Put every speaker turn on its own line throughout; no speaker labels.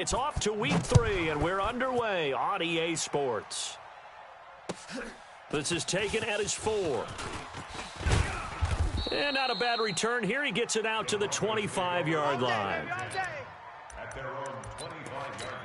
It's off to week 3, and we're underway on EA Sports. This is taken at his 4. And not a bad return here. He gets it out to the 25-yard line.
At their own 25-yard line.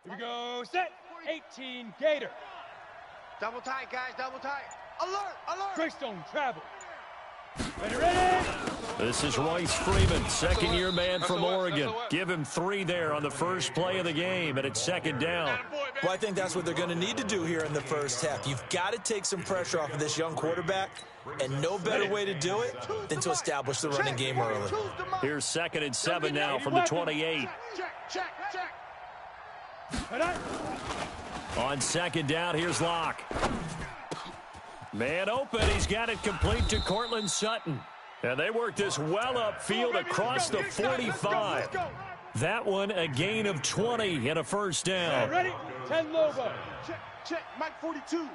Here we go, set, 18, Gator.
Double tight, guys, double tight. Alert, alert.
Greystone travel. Ready.
This is Royce Freeman, second-year man from Oregon. Give him 3 there on the first play of the game, and it's second down.
Well, I think that's what they're going to need to do here in the first half. You've got to take some pressure off of this young quarterback, and no better way to do it than to establish the running game early.
Here's 2nd and 7 now from the 28.
Check.
On second down, here's Locke. Man open, he's got it complete to Cortland Sutton. And they work this well upfield across the 45. That one a gain of 20 and a first down.
Ready, 10 Lobo.
Check, Mike 42.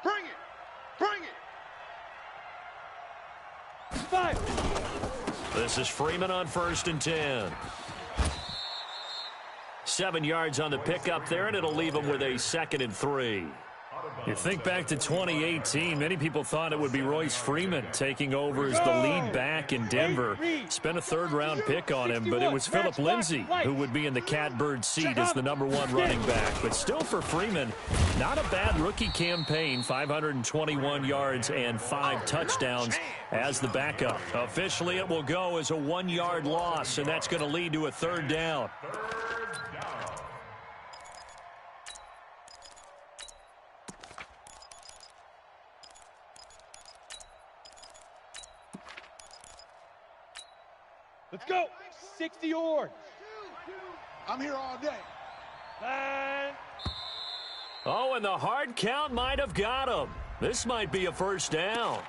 Bring it.
5.
This is Freeman on 1st and 10. 7 yards on the pickup there, and it'll leave him with a 2nd and 3. You think back to 2018, many people thought it would be Royce Freeman taking over as the lead back in Denver. Spent a 3rd-round pick on him, but it was Phillip Lindsay who would be in the catbird seat as the #1 running back. But still for Freeman, not a bad rookie campaign, 521 yards and 5 touchdowns as the backup. Officially, it will go as a 1-yard loss, and that's going to lead to a 3rd down.
Let's go. 60 yards.
I'm here all day.
9.
Oh, and the hard count might have got him. This might be a first down.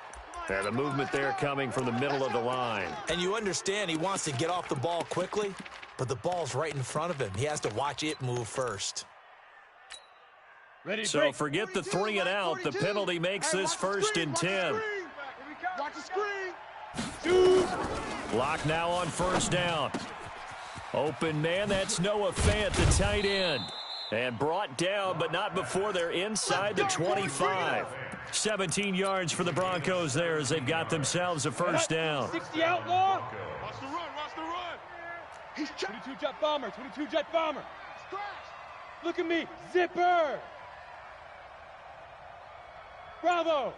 And the movement there coming from the middle of the line.
And you understand he wants to get off the ball quickly, but the ball's right in front of him. He has to watch it move first.
Ready,
so forget the 3 and out. The penalty makes this 1st and 10.
Watch the screen.
Block now on 1st down. Open man, that's Noah Fant, the tight end. And brought down, but not before they're inside the 25. 17 yards for the Broncos there as they've got themselves a first down.
60 outlaw.
Watch the run. He's
22 jet bomber. Look at me, zipper. Bravo.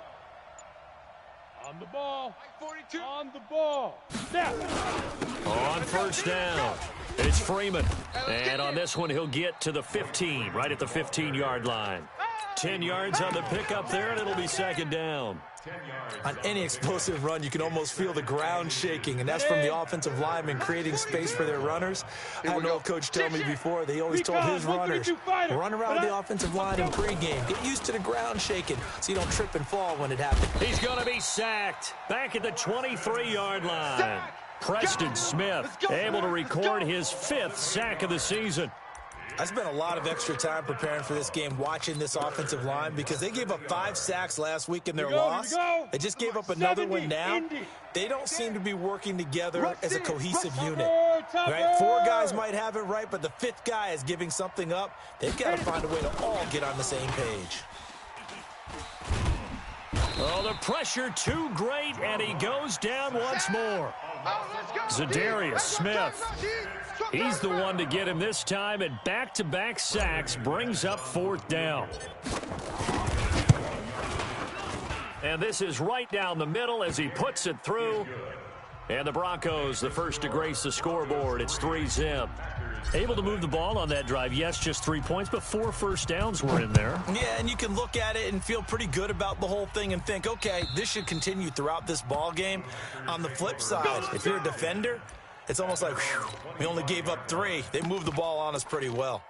On the ball.
42.
On the ball. Snap.
On 1st down, it's Freeman. And on this one, he'll get to the 15, right at the 15-yard line. 10 yards on the pickup there, and it'll be 2nd down.
On any explosive run, you can almost feel the ground shaking, and that's from the offensive linemen creating space for their runners. I had an old coach tell me before, they always told his runners, run around the offensive line in pregame. Get used to the ground shaking so you don't trip and fall when it happens.
He's going to be sacked back at the 23-yard line. Preston Smith able to record his 5th sack of the season.
I spent a lot of extra time preparing for this game, watching this offensive line, because they gave up 5 sacks last week in their loss. They just gave up another one now. They don't seem to be working together as a cohesive unit. Right? 4 guys might have it right, but the 5th guy is giving something up. They've got to find a way to all get on the same page.
Oh, the pressure too great, and he goes down once more. Zadarius Smith. He's the one to get him this time, and back-to-back sacks brings up 4th down. And this is right down the middle as he puts it through. And the Broncos, the first to grace the scoreboard. It's 3-zip. Able to move the ball on that drive. Yes, just 3 points, but 4 first downs were in there.
Yeah, and you can look at it and feel pretty good about the whole thing and think, okay, this should continue throughout this ball game. On the flip side, if you're a defender, it's almost like, whew, we only gave up 3. They moved the ball on us pretty well.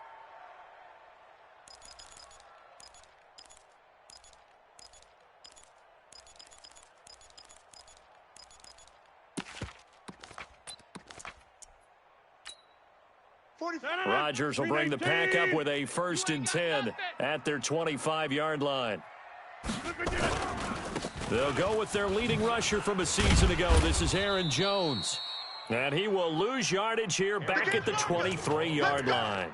Rodgers will bring the pack up with a 1st and 10 at their 25-yard line. They'll go with their leading rusher from a season ago. This is Aaron Jones. And he will lose yardage here back at the 23-yard line.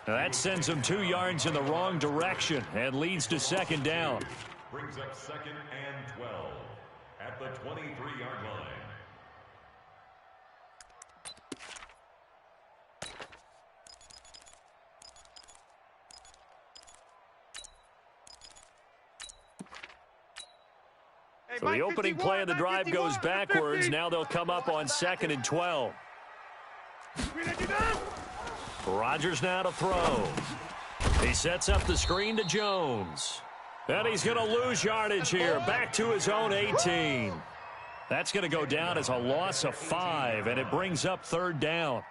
Now that sends him 2 yards in the wrong direction and leads to 2nd down.
Brings up 2nd and 12 at the 23-yard line.
So the opening play of the drive goes backwards. Now they'll come up on 2nd and 12. Rodgers now to throw. He sets up the screen to Jones. And he's going to lose yardage here. Back to his own 18. That's going to go down as a loss of 5, and it brings up 3rd down.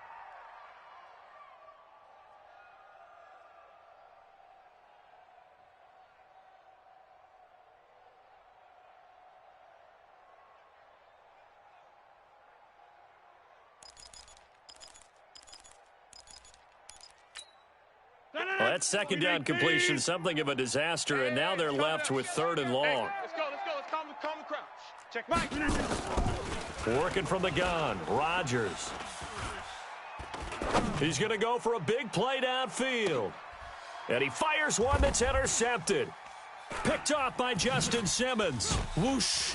Well, that 2nd down completion, something of a disaster, and now they're left with 3rd and long.
Let's go. Let's calm the crowd. Check Mike.
Working from the gun, Rodgers. He's going to go for a big play downfield. And he fires one that's intercepted. Picked off by Justin Simmons. Whoosh.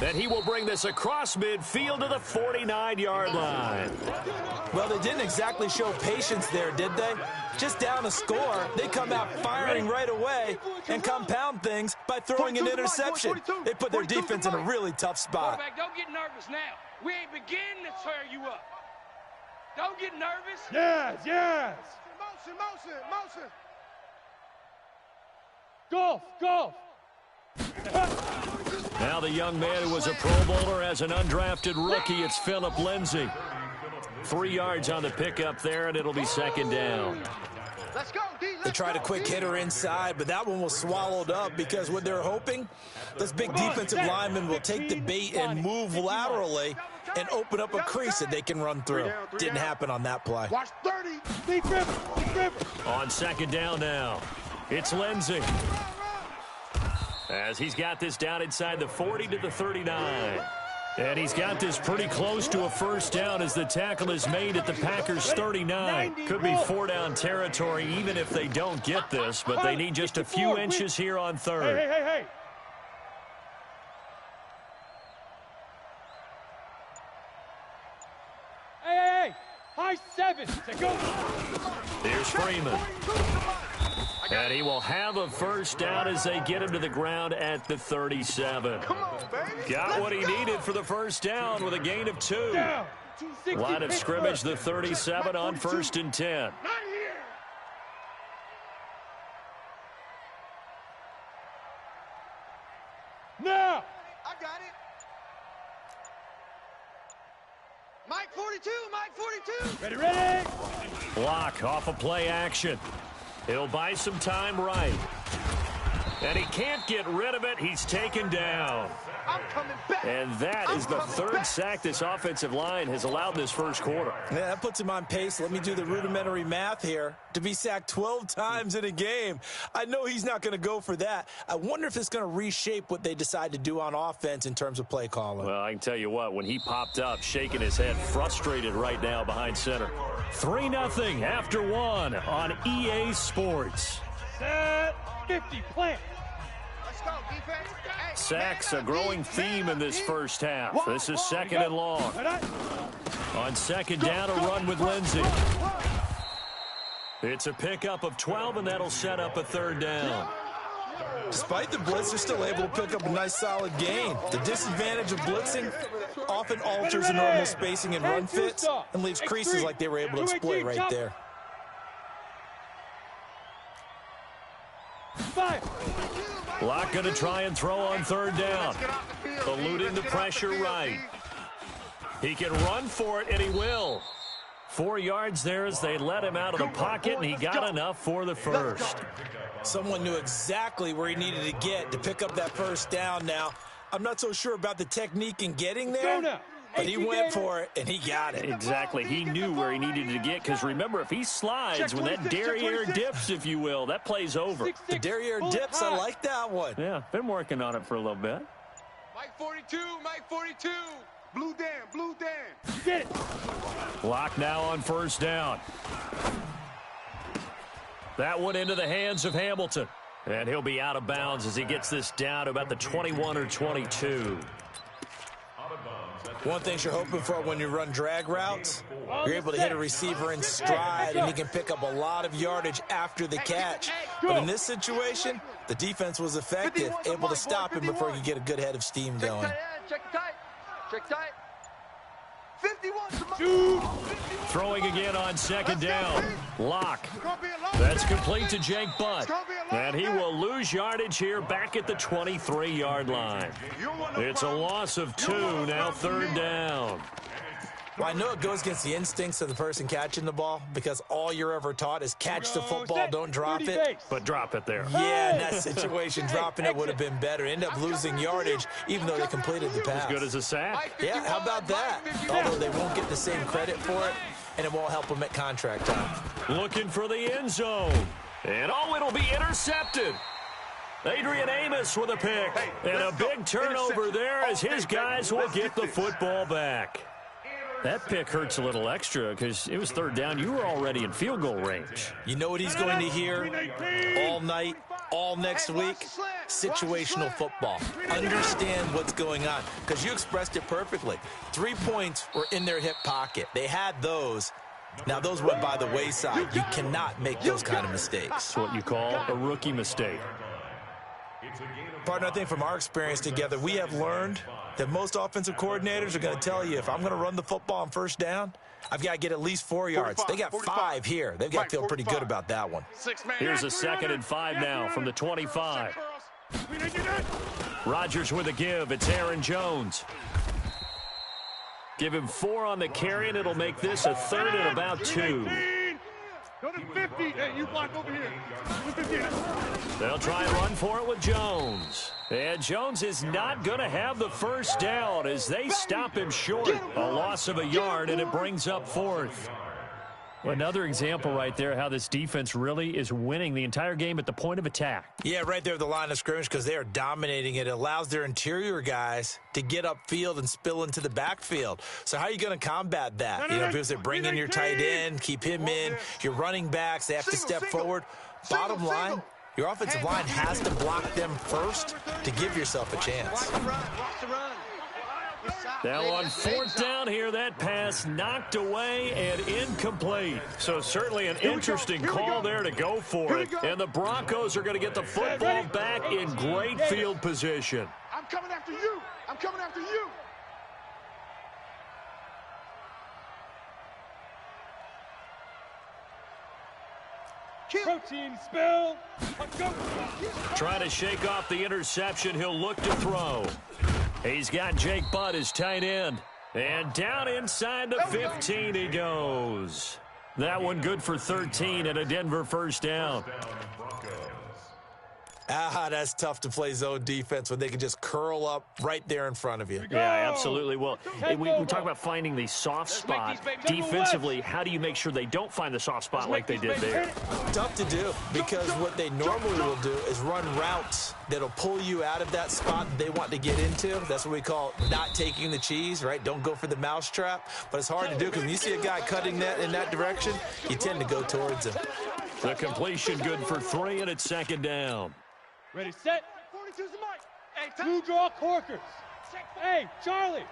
And he will bring this across midfield to the 49-yard line.
Well, they didn't exactly show patience there, did they? Just down a score, they come out firing right away and compound things by throwing an interception. They put their defense in a really tough spot.
Don't get nervous now. We ain't beginning to tear you up. Don't get nervous.
Yes.
Motion.
Golf.
Now the young man who was a Pro Bowler as an undrafted rookie, it's Phillip Lindsay. 3 yards on the pickup there, and it'll be 2nd down.
Let's go, D.
They tried a quick hitter inside, but that one was swallowed up because what they're hoping, this big defensive lineman will take the bait and move laterally and open up a crease that they can run through. Didn't happen on that play.
Watch 30.
Deep river.
On 2nd down now, it's Lindsay. As he's got this down inside the 40 to the 39. And he's got this pretty close to a 1st down as the tackle is made at the Packers' 39. Could be 4-down territory even if they don't get this, but they need just a few inches here on 3rd.
Hey. High 7. Go.
Here's Freeman. And he will have a 1st down as they get him to the ground at the 37. Got what he needed for the 1st down with a gain of 2. Line of scrimmage, the 37 on 1st and 10.
Now.
I got it. Mike 42.
Ready.
Block off of play action. He'll buy some time right. And he can't get rid of it. He's taken down.
I'm coming back.
And that is the 3rd sack this offensive line has allowed this 1st quarter.
Yeah, that puts him on pace. Let me do the rudimentary math here. To be sacked 12 times in a game, I know he's not going to go for that. I wonder if it's going to reshape what they decide to do on offense in terms of play calling.
Well, I can tell you what, when he popped up, shaking his head, frustrated right now behind center. 3-0 after 1 on EA Sports.
Set. 50. Plant.
Let's go, defense. Hey,
Sacks a growing theme in this 1st half. This is 2nd and long. On 2nd down, a run with Lindsay. It's a pickup of 12, and that'll set up a 3rd down.
Despite the blitz, they're still able to pick up a nice solid gain. The disadvantage of blitzing often alters the normal spacing and run fits and leaves creases like they were able to exploit right there.
Locke going to try and throw on 3rd down. Eluding the pressure right. He can run for it, and he will. 4 yards there as they let him out of the pocket, and he got enough for the 1st.
Someone knew exactly where he needed to get to pick up that 1st down now. I'm not so sure about the technique in getting there, But he went for it, and he got it.
Exactly. He knew where he needed to get, because remember, if he slides, when that derriere dips, if you will, that play's over.
The derriere dips, I like that one.
Yeah, been working on it for a little bit.
Mike 42, Mike 42.
Blue Dan, blue Dan.
Get it.
Lock now on first down. That one into the hands of Hamilton. And he'll be out of bounds as he gets this down to about the 21 or 22.
One thing you're hoping for when you run drag routes, you're able to hit a receiver in stride, and he can pick up a lot of yardage after the catch. But in this situation, the defense was effective, able to stop him before he could get a good head of steam going.
Check tight. Check tight. 51.
Dude.
Throwing again on second down. Lock. That's complete to Jake Butt. And he will lose yardage here back at the 23-yard line. It's a loss of 2, now third down.
Well, I know it goes against the instincts of the person catching the ball, because all you're ever taught is catch the football, don't drop it.
But drop it there.
Yeah, in that situation, dropping it would have been better. End up losing yardage, even though they completed the pass.
As good as a sack.
Yeah, how about that? Although they won't get the same credit for it, and it won't help them at contract time.
Looking for the end zone. And it'll be intercepted. Adrian Amos with a pick. And a big turnover there as his guys will get the football back. That pick hurts a little extra because it was third down. You were already in field goal range.
You know what he's going to hear all night, all next week? Situational football. Understand what's going on, because you expressed it perfectly. 3 points were in their hip pocket. They had those. Now, those went by the wayside. You cannot make those kind of mistakes.
That's what you call a rookie mistake.
Partner, I think from our experience together, we have learned that most offensive coordinators are going to tell you, if I'm going to run the football on first down, I've got to get at least 4 yards. They got 5 here. They've got to feel pretty good about that one.
Here's a 2nd and 5 now from the 25. Rodgers with a give. It's Aaron Jones. Give him 4 on the carry, and it'll make this a 3rd and about 2.
Go to 50. Hey, you block over here.
They'll try and run for it with Jones. And Jones is not going to have the first down as they stop him short. A loss of a yard, and it brings up 4th. Well, another example right there how this defense really is winning the entire game at the point of attack.
Yeah, right there at the line of scrimmage, because they are dominating it. It allows their interior guys to get upfield and spill into the backfield. So how are you going to combat that? You know, because they bring in your tight end, keep him in, your running backs, they have to step forward. Bottom line, your offensive line has to block them first to give yourself a chance.
Watch the run.
Now on 4th down here, that pass knocked away and incomplete. So certainly an interesting call there to go for it. And the Broncos are going to get the football back in great field position.
I'm coming after you. I'm coming after you.
Protein spill. Let's go.
Trying to shake off the interception. He'll look to throw. He's got Jake Butt as tight end. And down inside the 15 he goes. That one good for 13 and a Denver first down.
That's tough to play zone defense when they can just curl up right there in front of you.
Yeah, absolutely. Well, we talk about finding the soft spot. Defensively, how do you make sure they don't find the soft spot like they did there?
Tough to do, because what they normally will do is run routes that'll pull you out of that spot they want to get into. That's what we call not taking the cheese, right? Don't go for the mousetrap. But it's hard to do, because when you see a guy cutting that in that direction, you tend to go towards him.
The completion good for 3, and it's 2nd down.
Ready, set.
42's the mic. Hey,
Blue draw corkers. Hey, Charlie.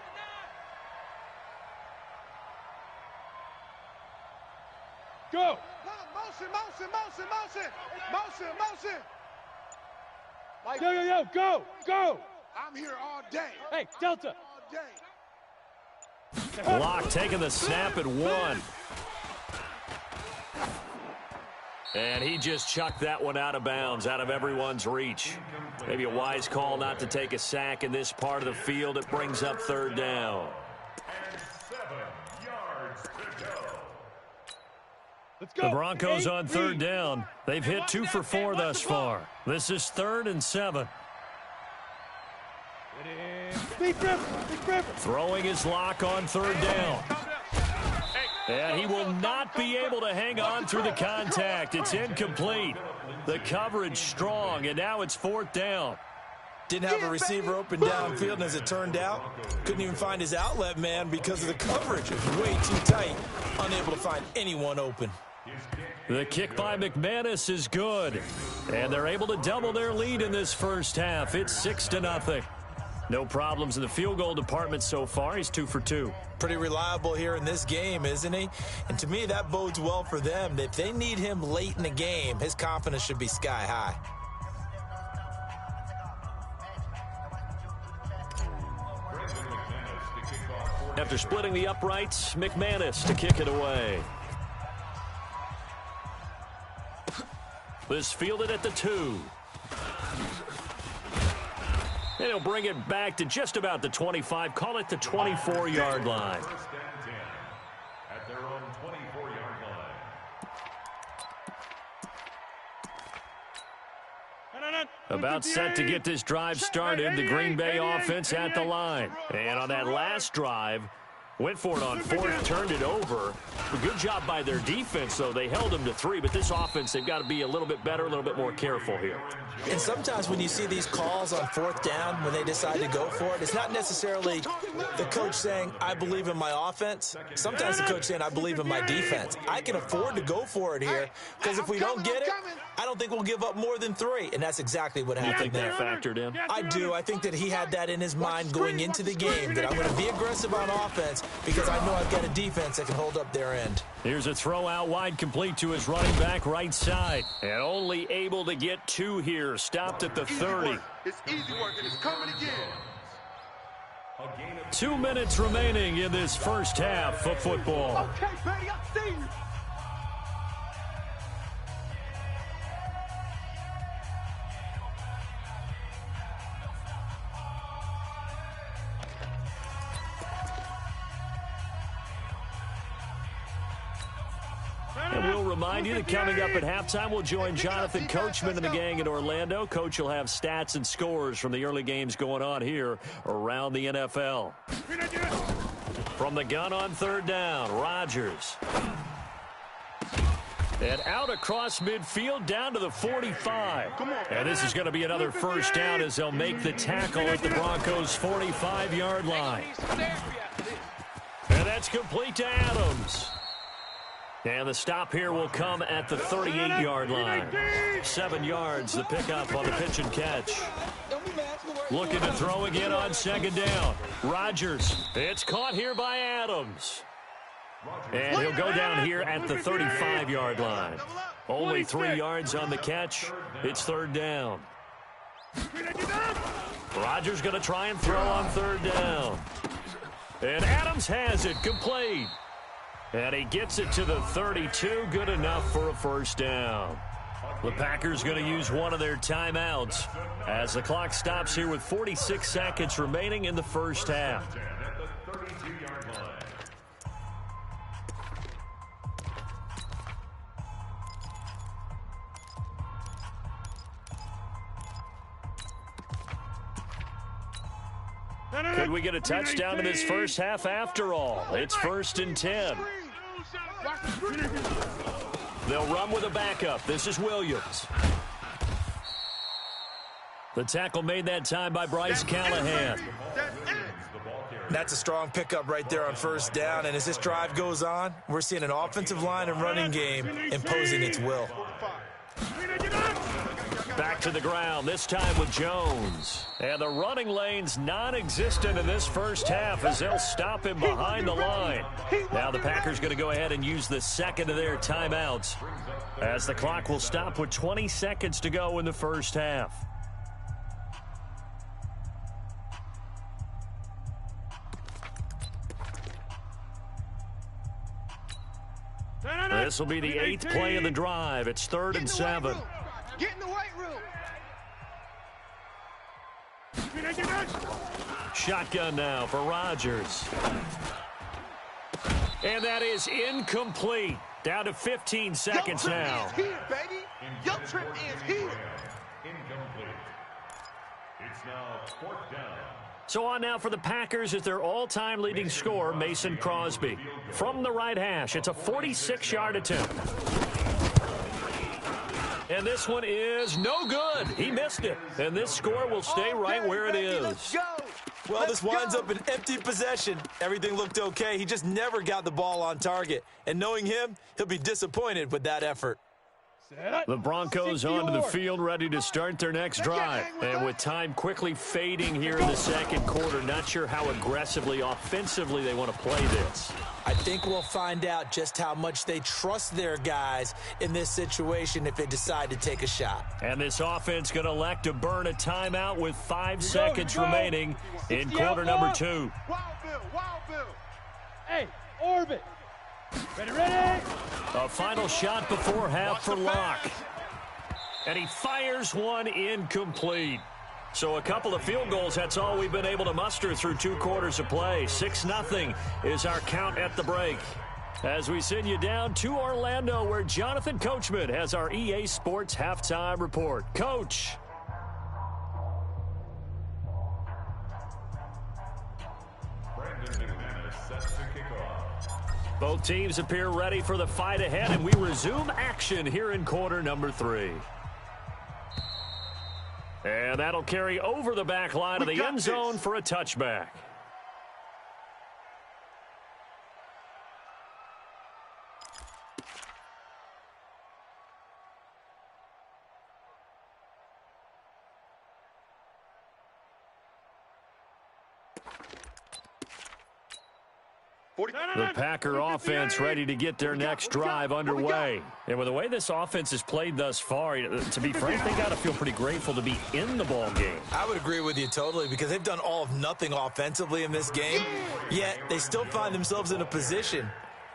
Go.
Motion. Mike,
Yo, go.
I'm here all day.
Hey, Delta.
All day.
Lock taking the snap at 1. And he just chucked that one out of bounds, out of everyone's reach. Maybe a wise call not to take a sack in this part of the field. It brings up 3rd down.
And 7 yards to go.
Let's go.
The Broncos on 3rd down. They've hit 2 for 4 thus far. This is 3rd and 7.
Big grip.
Throwing his lock on third down. And he will not be able to hang on through the contact. It's incomplete. The coverage strong, and now it's fourth down.
Didn't have a receiver open downfield, and as it turned out, couldn't even find his outlet man because of the coverage. It was way too tight, unable to find anyone open.
The kick by McManus is good, and they're able to double their lead in this first half. It's 6-0. No problems in the field goal department so far. He's 2 for 2.
Pretty reliable here in this game, isn't he? And to me, that bodes well for them. If they need him late in the game, his confidence should be sky high.
After splitting the uprights, McManus to kick it away. This fielded at the 2. And he'll bring it back to just about the 25. Call it the 24-yard line.
First and 10 at their own 24-yard line.
About set to get this drive started. The Green Bay offense at the line. And on that last drive, went for it on fourth, turned it over. A good job by their defense, though. They held them to 3, but this offense, they've got to be a little bit better, a little bit more careful here.
And sometimes when you see these calls on fourth down, when they decide to go for it, it's not necessarily the coach saying, I believe in my offense. Sometimes the coach saying, I believe in my defense. I can afford to go for it here because if we don't get it, I don't think we'll give up more than 3. And that's exactly what happened.
You think that factored in?
I do. I think that he had that in his mind going into the game, that I'm going to be aggressive on offense because I know I've got a defense that can hold up their end.
Here's a throw out wide, complete to his running back right side. And only able to get 2 here. Stopped at the 30.
It's easy work, and it's coming again.
2 minutes remaining in this first half of football.
Okay, baby, I see you.
And we'll remind you that coming up at halftime, we'll join Jonathan Coachman and the gang in Orlando. Coach will have stats and scores from the early games going on here around the NFL. From the gun on third down, Rodgers. And out across midfield down to the 45. And this is going to be another first down as they'll make the tackle at the Broncos' 45-yard line. And that's complete to Adams. And the stop here will come at the 38-yard line. 7 yards, the pickup on the pitch and catch. Looking to throw again on second down. Rodgers. It's caught here by Adams. And he'll go down here at the 35-yard line. Only 3 yards on the catch. It's third down. Rodgers going to try and throw on third down. And Adams has it complete. And he gets it to the 32. Good enough for a first down. The Packers going to use one of their timeouts as the clock stops here with 46 seconds remaining in the first half. Could we get a touchdown in this first half after all? It's 1st and 10. They'll run with a backup. This is Williams. The tackle made that time by Bryce Callahan.
That's a strong pickup right there on first down. And as this drive goes on, we're seeing an offensive line and running game imposing its will.
Back to the ground, this time with Jones. And the running lane's non-existent in this first half as they'll stop him behind the line. Now the Packers going to go ahead and use the second of their timeouts as the clock will stop with 20 seconds to go in the first half. This will be the 8th play of the drive. It's 3rd and 7.
Get in the weight room.
Shotgun now for Rodgers. And that is incomplete. Down to 15 seconds now.
Here, baby. Your trip is here.
Incomplete. It's It's now 4th down.
So on now for the Packers is their all-time leading scorer, Mason Crosby. From the right hash, it's a 46-yard attempt. And this one is no good. He missed it. And this score will stay right where it is.
Well, this winds up an empty possession. Everything looked okay. He just never got the ball on target. And knowing him, he'll be disappointed with that effort.
The Broncos onto the field, ready to start their next drive. And with time quickly fading here in the second quarter, not sure how aggressively, offensively they want to play this.
I think we'll find out just how much they trust their guys in this situation if they decide to take a shot.
And this offense going to elect to burn a timeout with 5 seconds remaining in quarter number 2.
Wild Bill.
Hey, orbit. Ready.
A final shot before half for Locke. And he fires one incomplete. So a couple of field goals, that's all we've been able to muster through 2 quarters of play. 6-0 is our count at the break. As we send you down to Orlando, where Jonathan Coachman has our EA Sports halftime report. Coach. Both teams appear ready for the fight ahead, and we resume action here in quarter number 3. And that'll carry over the back line of the end zone for a touchback. The Packer offense ready to get their next drive underway. And with the way this offense has played thus far, to be frank, they got to feel pretty grateful to be in the ball game.
I would agree with you totally, because they've done all of nothing offensively in this game, yet they still find themselves in a position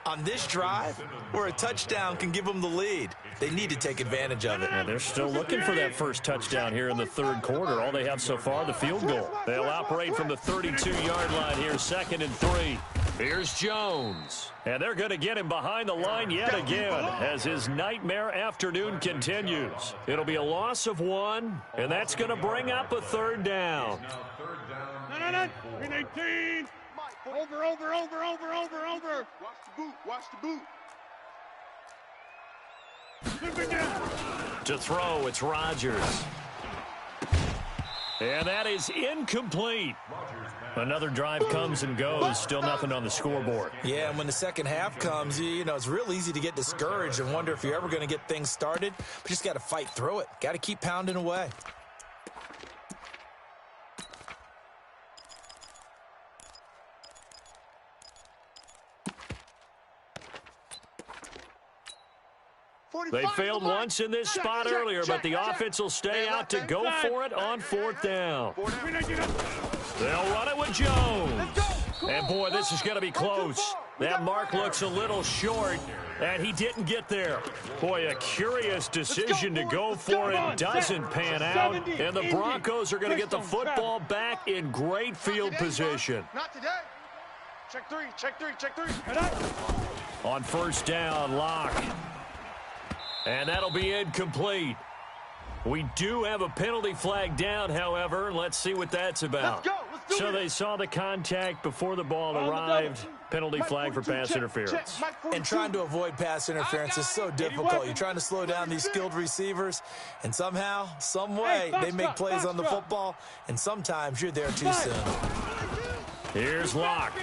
on this drive where a touchdown can give them the lead. They need to take advantage of it.
And they're still looking for that first touchdown here in the third quarter. All they have so far, the field goal. They'll operate from the 32-yard line here, 2nd and 3. Here's Jones. And they're going to get him behind the line yet again as his nightmare afternoon continues. It'll be a loss of 1, and that's going to bring up a 3rd down.
No. 18. Over.
Watch the boot.
To throw, it's Rodgers. And that is incomplete. Another drive comes and goes. Still nothing on the scoreboard.
Yeah, and when the second half comes, you know, it's real easy to get discouraged and wonder if you're ever going to get things started. But you just got to fight through it. Got to keep pounding away.
They failed once in this spot earlier, but the offense will stay out to go for it on 4th down. They'll run it with Jones. And, boy, this is going to be close. That mark looks a little short, and he didn't get there. Boy, a curious decision to go for it doesn't pan out, and the Broncos are going to get the football back in great field position.
Not today. Check three.
On 1st down, Locke. And that'll be incomplete. We do have a penalty flag down, however. Let's see what that's about.
Let's do
so
it.
They saw the contact before the ball arrived. Penalty flag for pass interference.
And trying to avoid pass interference is so difficult. You're trying to slow down these skilled receivers, and somehow, some way, they make plays on the football, and sometimes you're there too soon.
Here's Locke.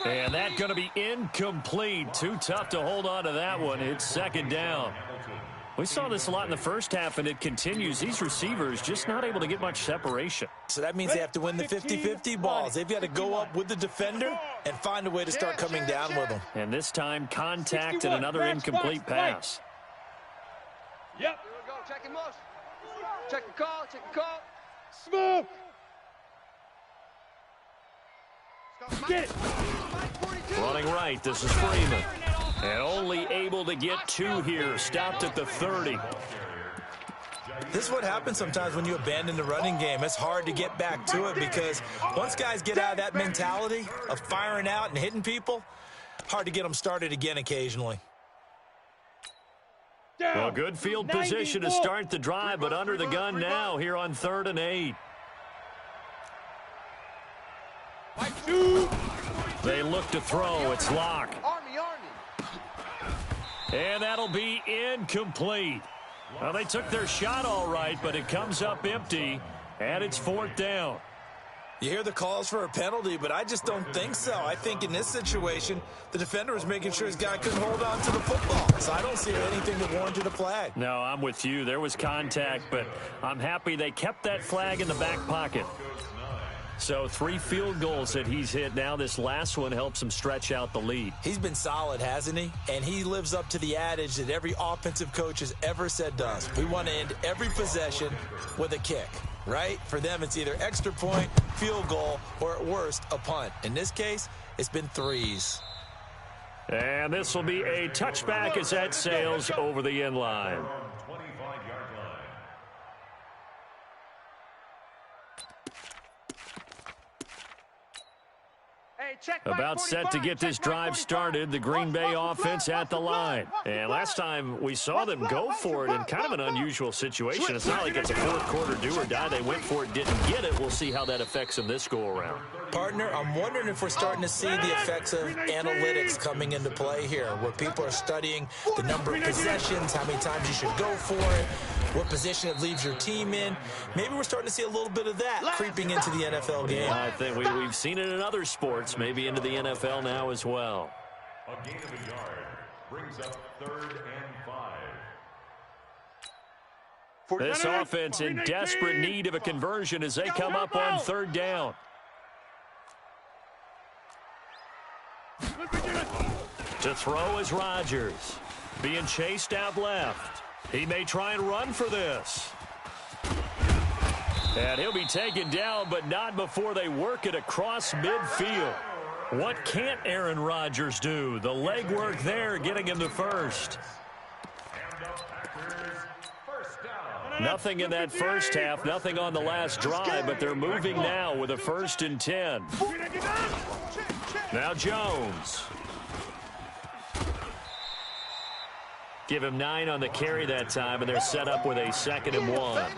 And that's going to be incomplete. Too tough to hold on to that one. It's 2nd down. We saw this a lot in the first half, and it continues. These receivers just not able to get much separation.
So that means they have to win the 50-50 balls. They've got to go up with the defender and find a way to start coming down with them.
And this time, contact and another incomplete pass.
Yep.
Here we go. Check motion. Check the call.
Smoke. Get it.
Running right, this is Freeman. And only able to get 2 here. Stopped at the 30.
This is what happens sometimes when you abandon the running game. It's hard to get back to it because once guys get out of that mentality of firing out and hitting people, hard to get them started again occasionally.
Well, good field position to start the drive, but under the gun now here on 3rd and 8. They look to throw. It's Locke. And that'll be incomplete. Well, they took their shot all right, but it comes up empty, and it's 4th down.
You hear the calls for a penalty, but I just don't think so. I think in this situation, the defender was making sure his guy couldn't hold on to the football. So I don't see anything that warranted a flag.
No, I'm with you. There was contact, but I'm happy they kept that flag in the back pocket. So 3 field goals that he's hit now. This last one helps him stretch out the lead.
He's been solid, hasn't he? And he lives up to the adage that every offensive coach has ever said to us. We want to end every possession with a kick, right? For them, it's either extra point, field goal, or at worst, a punt. In this case, it's been 3s.
And this will be a touchback as that sails over the end line. About set to get this drive started, the Green Bay offense at the line. And last time we saw them go for it in kind of an unusual situation. It's not like it's a fourth-quarter do-or-die. They went for it, didn't get it. We'll see how that affects them this go-around.
Partner, I'm wondering if we're starting to see the effects of analytics coming into play here, where people are studying the number of possessions, how many times you should go for it, what position it leaves your team in. Maybe we're starting to see a little bit of that creeping into the NFL game.
I think we've seen it in other sports, maybe into the NFL now as well.
A gain of a yard brings up 3rd and 5.
This offense in desperate need of a conversion as they come up on 3rd down. To throw is Rodgers. Being chased out left. He may try and run for this. And he'll be taken down, but not before they work it across midfield. What can't Aaron Rodgers do? The legwork there getting him to first. Nothing in that first half, nothing on the last drive, but they're moving now with a 1st and 10. Now Jones. Give him 9 on the carry that time, and they're set up with a 2nd and 1.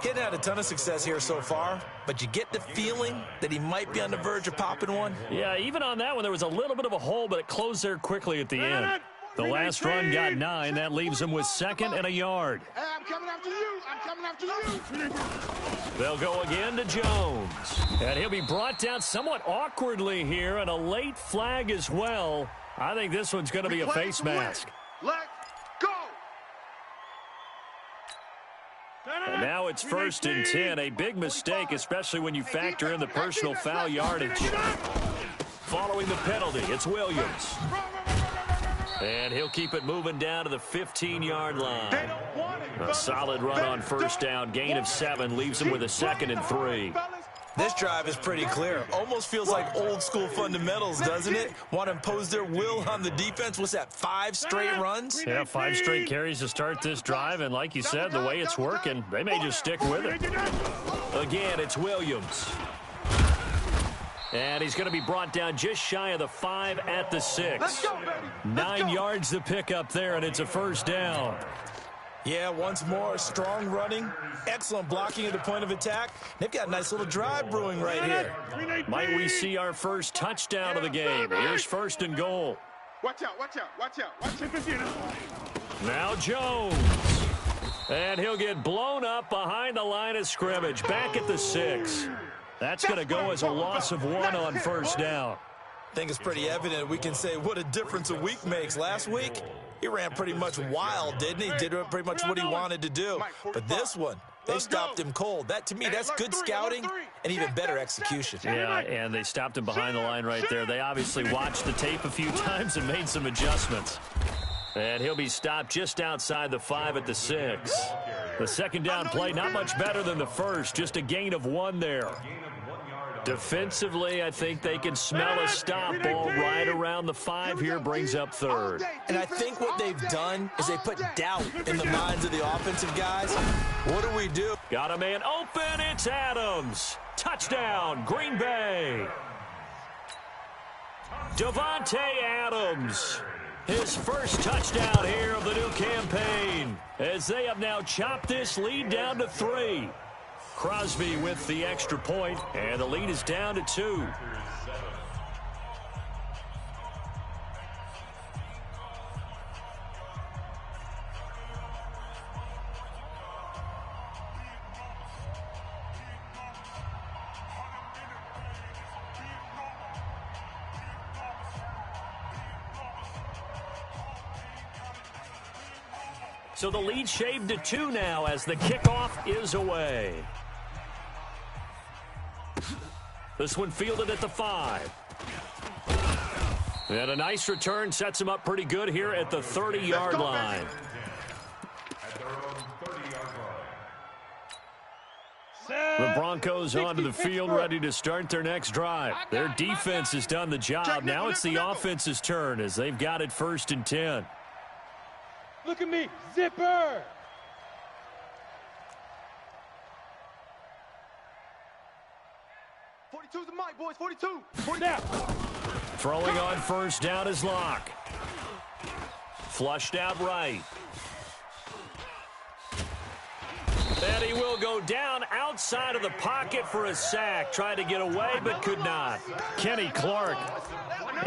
He hadn't had a ton of success here so far, but you get the feeling that he might be on the verge of popping one.
Yeah, even on that one, there was a little bit of a hole, but it closed there quickly at the end. The last run got 9. That leaves him with 2nd and a yard.
Hey, I'm coming after you. I'm coming after you.
They'll go again to Jones. And he'll be brought down somewhat awkwardly here, and a late flag as well. I think this one's going to be a face mask.
Let go.
And now it's 1st and 10. A big mistake, especially when you factor in the personal foul yardage. Following the penalty, it's Williams. And he'll keep it moving down to the 15-yard line. A solid run on 1st down. Gain of 7 leaves him with a 2nd and 3.
This drive is pretty clear. Almost feels like old-school fundamentals, doesn't it? Want to impose their will on the defense. What's that, 5 straight runs?
Yeah, 5 straight carries to start this drive. And like you said, the way it's working, they may just stick with it. Again, it's Williams. And he's going to be brought down just shy of the 5 at the 6. 9 yards to pick up there, and it's a 1st down.
Yeah, once more, strong running, excellent blocking at the point of attack. They've got a nice little drive brewing right here.
Might we see our first touchdown of the game? Here's 1st and goal.
Watch out, watch out, watch out. Watch out.
Now Jones. And he'll get blown up behind the line of scrimmage, back at the 6. That's going to go as a loss of 1 on 1st down.
I think it's pretty evident we can say what a difference a week makes. Last week, he ran pretty much wild, didn't he? Did pretty much what he wanted to do. But this one, they stopped him cold. That, to me, that's good scouting and even better execution.
Yeah, and they stopped him behind the line right there. They obviously watched the tape a few times and made some adjustments. And he'll be stopped just outside the 5 at the 6. The 2nd down play, not much better than the first, just a gain of 1 there. Defensively, I think they can smell a stop ball right around the 5 here, brings up 3rd.
And I think what they've done is they put doubt in the minds of the offensive guys. What do we do?
Got a man open, it's Adams. Touchdown, Green Bay. Davante Adams. His first touchdown here of the new campaign, as they have now chopped this lead down to 3. Crosby with the extra point, and the lead is down to 2. So the lead shaved to 2 now as the kickoff is away. This one fielded at the 5. And a nice return sets him up pretty good here at the 30-yard line. The Broncos onto the field ready to start their next drive. Their defense has done the job. Now it's the offense's turn as they've got it 1st and 10.
Look at me, zipper!
'42's the mic, boys. 42.
Now.
Throwing on 1st down is Locke. Flushed out right. And he will go down outside of the pocket for a sack. Tried to get away, but could not. Kenny Clark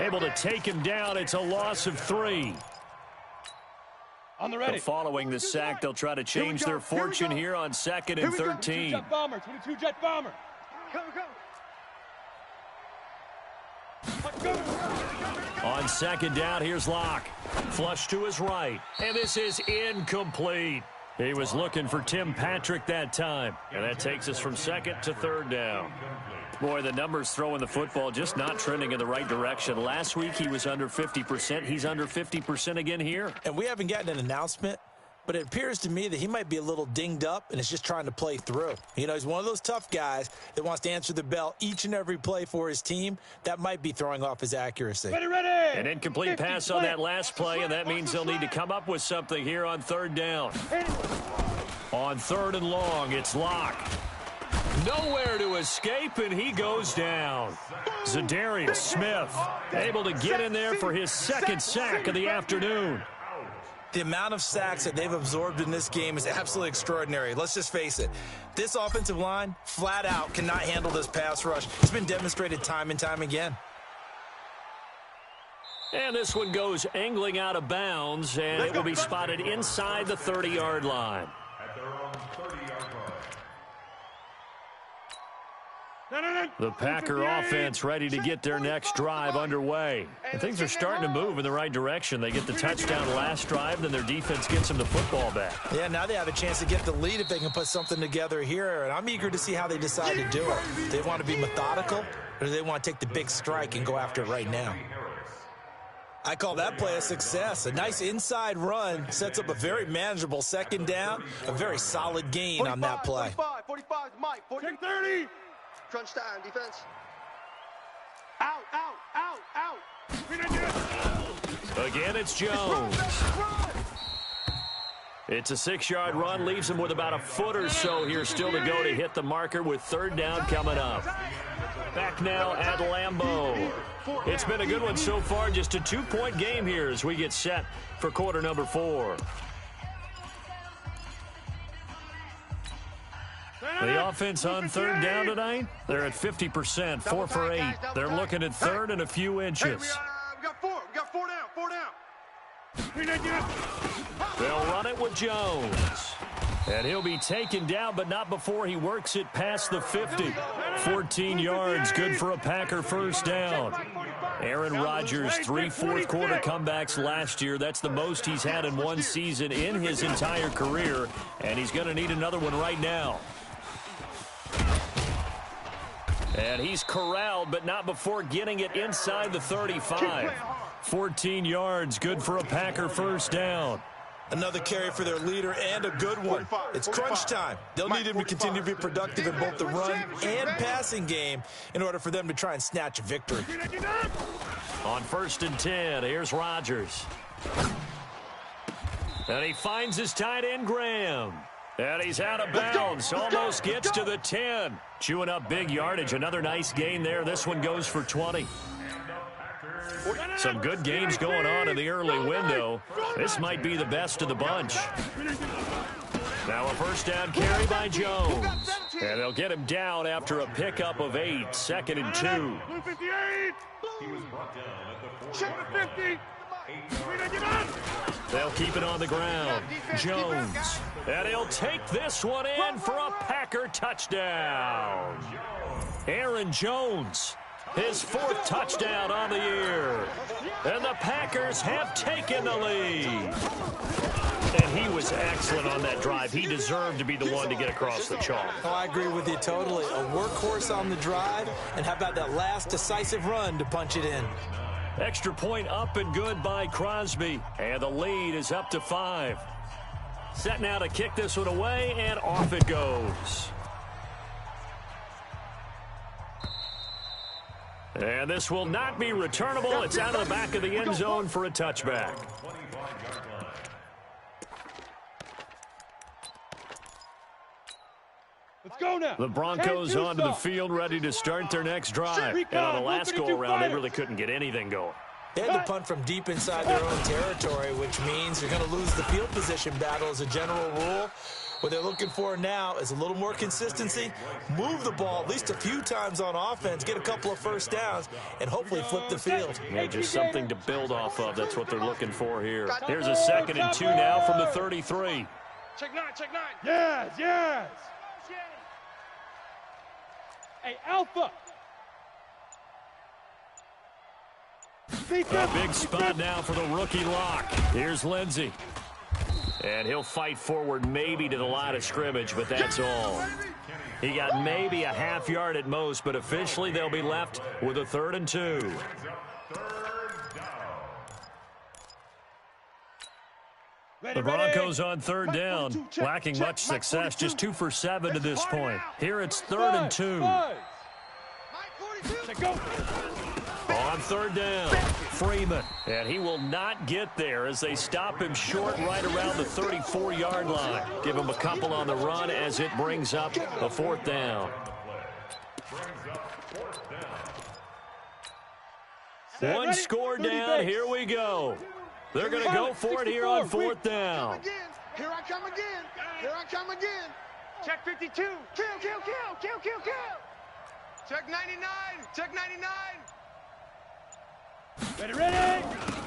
able to take him down. It's a loss of 3.
On the ready.
But following the sack, they'll try to change their fortune here on 2nd and 13.
22 jet bomber, 22 jet bomber.
On 2nd down, here's Locke. Flush to his right, and this is incomplete. He was looking for Tim Patrick that time, and that takes us from 2nd to 3rd down. Boy, the numbers throwing the football just not trending in the right direction. Last week he was under 50%. He's under 50% again here.
And we haven't gotten an announcement, but it appears to me that he might be a little dinged up and is just trying to play through. You know, he's one of those tough guys that wants to answer the bell each and every play for his team. That might be throwing off his accuracy.
Ready, ready.
An incomplete pass on that last play, and that means they'll need to come up with something here on 3rd down. On 3rd and long, it's Locke. Nowhere to escape, and he goes down. Zadarius Smith able to get in there for his 2nd sack of the afternoon.
The amount of sacks that they've absorbed in this game is absolutely extraordinary. Let's just face it. This offensive line, flat out, cannot handle this pass rush. It's been demonstrated time and time again.
And this one goes angling out of bounds, and it will be spotted inside the 30-yard line.
At their own 30-yard line.
The Packer offense ready to get their next drive underway. And things are starting to move in the right direction. They get the touchdown last drive, then their defense gets them the football back.
Yeah, now they have a chance to get the lead if they can put something together here. And I'm eager to see how they decide to do it. Do they want to be methodical, or do they want to take the big strike and go after it right now? I call that play a success. A nice inside run sets up a very manageable 2nd down, a very solid gain on that play.
45 Mike. 40.
30.
Crunch time, defense.
Out.
Again, it's Jones. It's a 6-yard run, leaves him with about a foot or so here still to go to hit the marker with 3rd down coming up. Back now at Lambeau. It's been a good one so far, just a 2-point game here as we get set for quarter number 4. The offense on 3rd down tonight, they're at 50%, 4 for 8. They're looking at 3rd and a few inches.
We got 4. We got 4 down.
They'll run it with Jones. And he'll be taken down, but not before he works it past the 50. 14 yards, good for a Packer 1st down. Aaron Rodgers, 3 fourth-quarter comebacks last year. That's the most he's had in one season in his entire career, and he's going to need another one right now. And he's corralled, but not before getting it inside the 35. 14 yards, good for a Packer 1st down.
Another carry for their leader and a good one. It's crunch time. They'll need him to continue to be productive in both the run and passing game in order for them to try and snatch a victory.
On 1st and 10, here's Rodgers. And he finds his tight end, Graham. And he's out of bounds. Almost gets to the 10. Chewing up big yardage. Another nice gain there. This one goes for 20. Some good games going on in the early window. This might be the best of the bunch. Now a first down carry by Jones. And they'll get him down after a pickup of 8, 2nd and 2.
He was brought down at the 40.
They'll keep it on the ground. Jones. And he'll take this one in for a Packer touchdown. Aaron Jones, his 4th touchdown on the year. And the Packers have taken the lead. And he was excellent on that drive. He deserved to be the one to get across the chalk.
Oh, I agree with you totally. A workhorse on the drive, and how about that last decisive run to punch it in?
Extra point up and good by Crosby. And the lead is up to 5. Set now to kick this one away, and off it goes. And this will not be returnable. It's out of the back of the end zone for a touchback.
Let's go now.
The Broncos onto the field, ready to start their next drive. And on the last go-around, they really couldn't get anything going.
They had to punt from deep inside their own territory, which means they're going to lose the field position battle as a general rule. What they're looking for now is a little more consistency, move the ball at least a few times on offense, get a couple of first downs, and hopefully flip the field.
Yeah, just something to build off of. That's what they're looking for here. Here's a 2nd and 2 now from the 33.
Check 9, check 9.
Yes, yes. Hey, Alpha.
A big spot now for the rookie lock. Here's Lindsey. And he'll fight forward maybe to the line of scrimmage, but that's all. He got maybe a half yard at most, but officially they'll be left with a 3rd and 2. The Broncos on 3rd down, lacking much success, just 2 for 7 to this point. Here it's 3rd and 2. On 3rd down, Freeman, and he will not get there as they stop him short right around the 34-yard line. Give him a couple on the run as it brings up a 4th down. One score down, here we go. They're going to go for it here on 4th down.
Here I come again. Here I come again.
Check 52.
Kill, kill, kill, kill, kill, kill.
Check 99. Check 99.
Ready.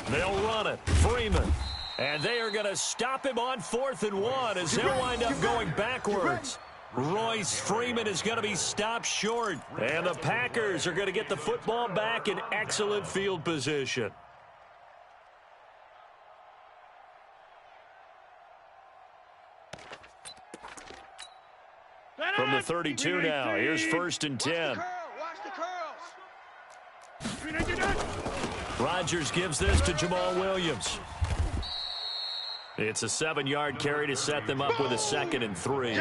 They'll run it. Freeman. And they are going to stop him on 4th and 1 as they'll wind up going backwards. Royce Freeman is going to be stopped short. And the Packers are going to get the football back in excellent field position. From the 32 now, here's 1st and 10.
Watch the curls.
Rodgers gives this to Jamal Williams. It's a 7-yard carry to set them up with a 2nd and 3.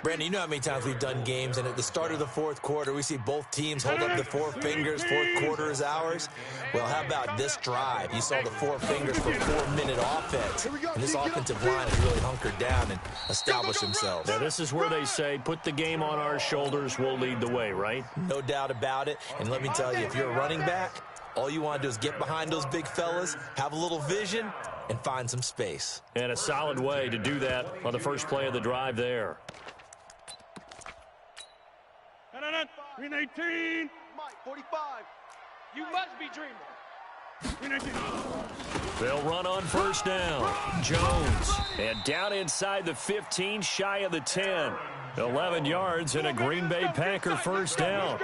Brandon, you know how many times we've done games, and at the start of the 4th quarter, we see both teams hold up the 4 fingers, 4th quarter is ours. Well, how about this drive? You saw the 4 fingers for 4-minute offense, and this offensive line has really hunkered down and established themselves.
Now, this is where they say, put the game on our shoulders, we'll lead the way, right?
No doubt about it, and let me tell you, if you're a running back, all you want to do is get behind those big fellas, have a little vision, and find some space.
And a solid way to do that on the first play of the drive there.
319.
Mike, 45.
You must be dreaming.
319.
They'll run on 1st down. Jones. And down inside the 15, shy of the 10. 11 yards and a Green Bay Packer 1st down.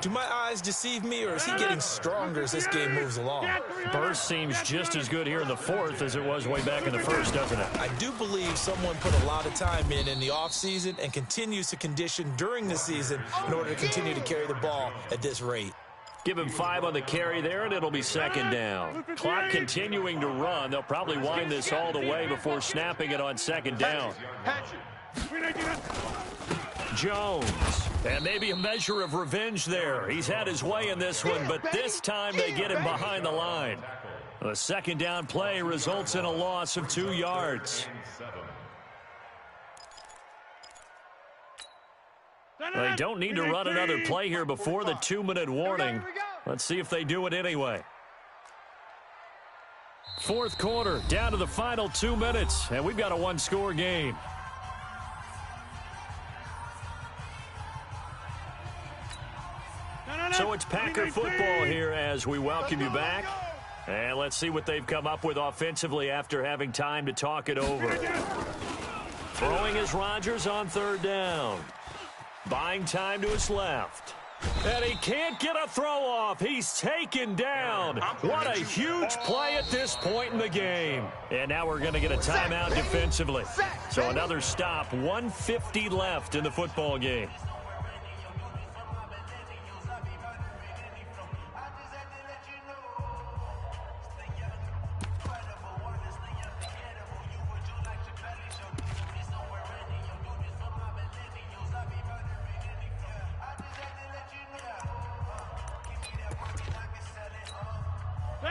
Do my eyes deceive me, or is he getting stronger as this game moves along?
Burst seems just as good here in the 4th as it was way back in the 1st, doesn't it?
I do believe someone put a lot of time in the offseason and continues to condition during the season in order to continue to carry the ball at this rate.
Give him 5 on the carry there, and it'll be 2nd down. Clock continuing to run. They'll probably wind this all the way before snapping it on 2nd down. Jones. And maybe a measure of revenge there. He's had his way in this one, but this time they get him behind the line. A 2nd down play results in a loss of 2 yards. They don't need to run another play here before the 2-minute warning. Let's see if they do it anyway. Fourth quarter, down to the final 2 minutes, and we've got a one-score game. So it's Packer football here as we welcome you back. And let's see what they've come up with offensively after having time to talk it over. Throwing is Rodgers on third down. Buying time to his left. And he can't get a throw off. He's taken down. What a huge play at this point in the game. And now we're going to get a timeout defensively. So another stop, 1:50 left in the football game.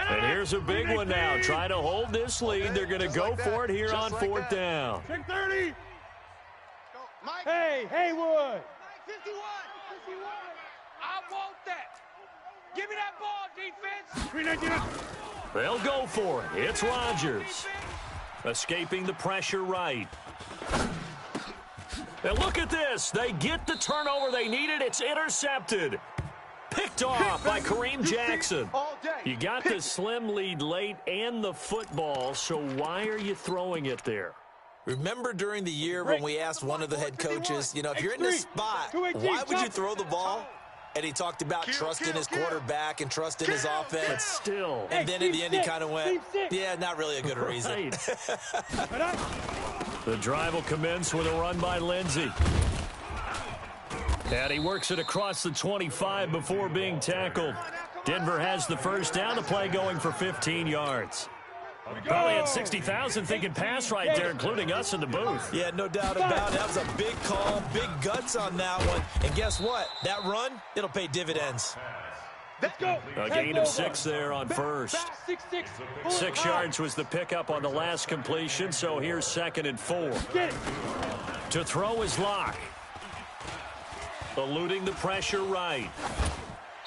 And here's a big one now. Trying to hold this lead. They're going to go for it here on fourth down.
Check 30. Hey, Haywood.
51. I want that. Give me that ball, defense.
399.
They'll go for it. It's Rodgers. Escaping the pressure right. And look at this. They get the turnover they needed. It's intercepted. Picked off by Kareem Jackson. You got the slim lead late and the football, so why are you throwing it there?
Remember during the year when we asked one of the head coaches, you know, if you're in this spot, why would you throw the ball? And he talked about trusting his quarterback and trusting his offense.
But still.
And then in the end, he kind of went, yeah, not really a good reason.
Right. The drive will commence with a run by Lindsey. And he works it across the 25 before being tackled. Denver has the first down. The play going for 15 yards. Probably had 60,000 thinking pass right there, including us in the booth.
Yeah, no doubt about it. That was a big call, big guts on that one. And guess what? That run, it'll pay dividends.
Let's go.
A gain of 6 there on first. 6 yards was the pickup on the last completion, so here's 2nd and 4. To throw is Locke. Eluding the pressure right.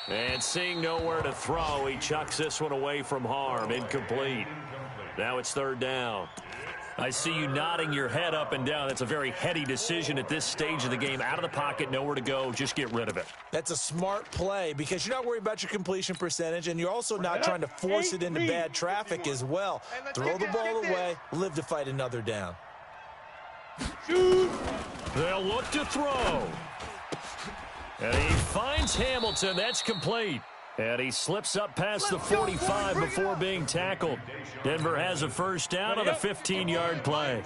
And seeing nowhere to throw, he chucks this one away from harm. Incomplete. Now it's 3rd down. I see you nodding your head up and down. That's a very heady decision at this stage of the game. Out of the pocket, nowhere to go. Just get rid of it.
That's a smart play because you're not worried about your completion percentage, and you're also not trying to force it into bad traffic as well. Throw the ball away, live to fight another down.
They'll look to throw. And he finds Hamilton. That's complete. And he slips up past the 45 before being tackled. Denver has a first down on a 15-yard play.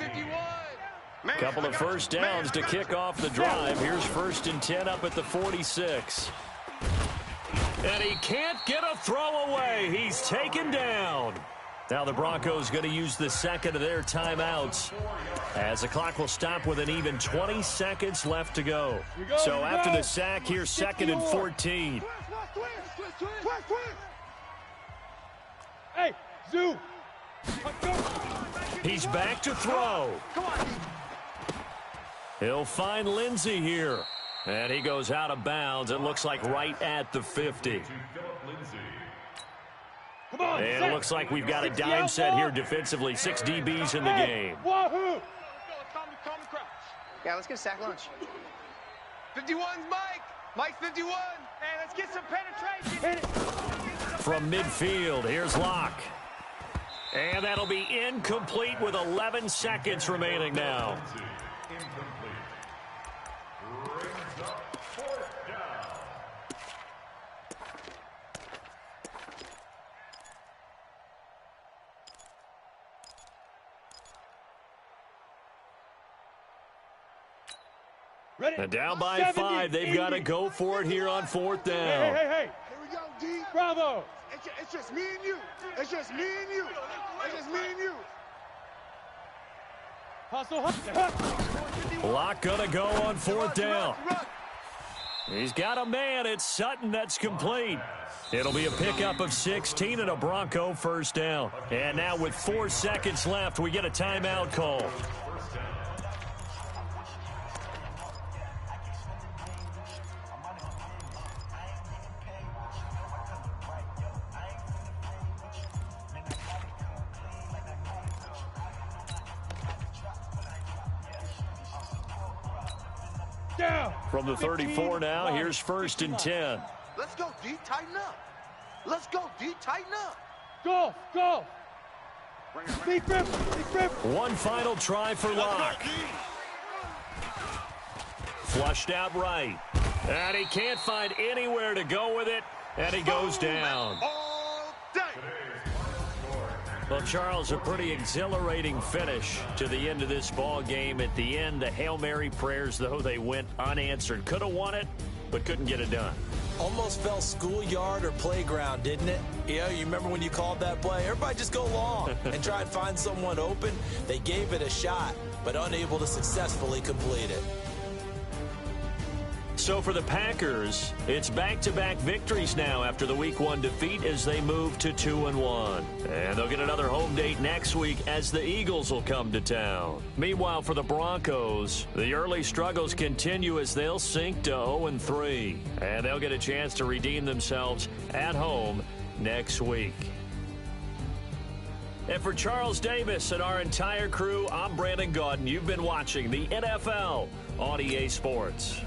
Couple of first downs to kick off the drive. Here's 1st and 10 up at the 46. And he can't get a throw away. He's taken down. Now the Broncos going to use the 2nd of their timeouts as the clock will stop with an even 20 seconds left to go. So after the sack, here's 2nd and 14.
Hey, Zoo.
He's back to throw. He'll find Lindsey here. And he goes out of bounds. It looks like right at the 50. And it looks like we've got a dime set here defensively. 6 DBs in the game.
Wahoo!
Yeah, let's get a sack lunch. 51's Mike. Mike's 51. Man, let's get some penetration.
From midfield, here's Locke. And that'll be incomplete with 11 seconds remaining now. And down by 5, they've got to go for it here on 4th down.
Hey.
Here we go, D.
Bravo.
It's just me and you. It's just me and you. It's just me and you.
Hustle.
Locke gonna go on 4th down. He's got a man. It's Sutton. That's complete. It'll be a pickup of 16 and a Bronco first down. And now with 4 seconds left, we get a timeout call. From the 34 now, here's 1st and 10.
Let's go, D. Tighten up. Let's go, D. Tighten up.
Go. Big grip.
One final try for Locke. Flushed out right. And he can't find anywhere to go with it. And he goes down.
All day.
Well, Charles, a pretty exhilarating finish to the end of this ball game. At the end, the Hail Mary prayers, though, they went unanswered. Could have won it, but couldn't get it done.
Almost felt schoolyard or playground, didn't it? You remember when you called that play? Everybody just go long and try and find someone open. They gave it a shot, but unable to successfully complete it.
So for the Packers, it's back-to-back victories now after the Week 1 defeat as they move to 2-1. And they'll get another home date next week as the Eagles will come to town. Meanwhile, for the Broncos, the early struggles continue as they'll sink to 0-3. And they'll get a chance to redeem themselves at home next week. And for Charles Davis and our entire crew, I'm Brandon Gaudin. You've been watching the NFL on EA Sports.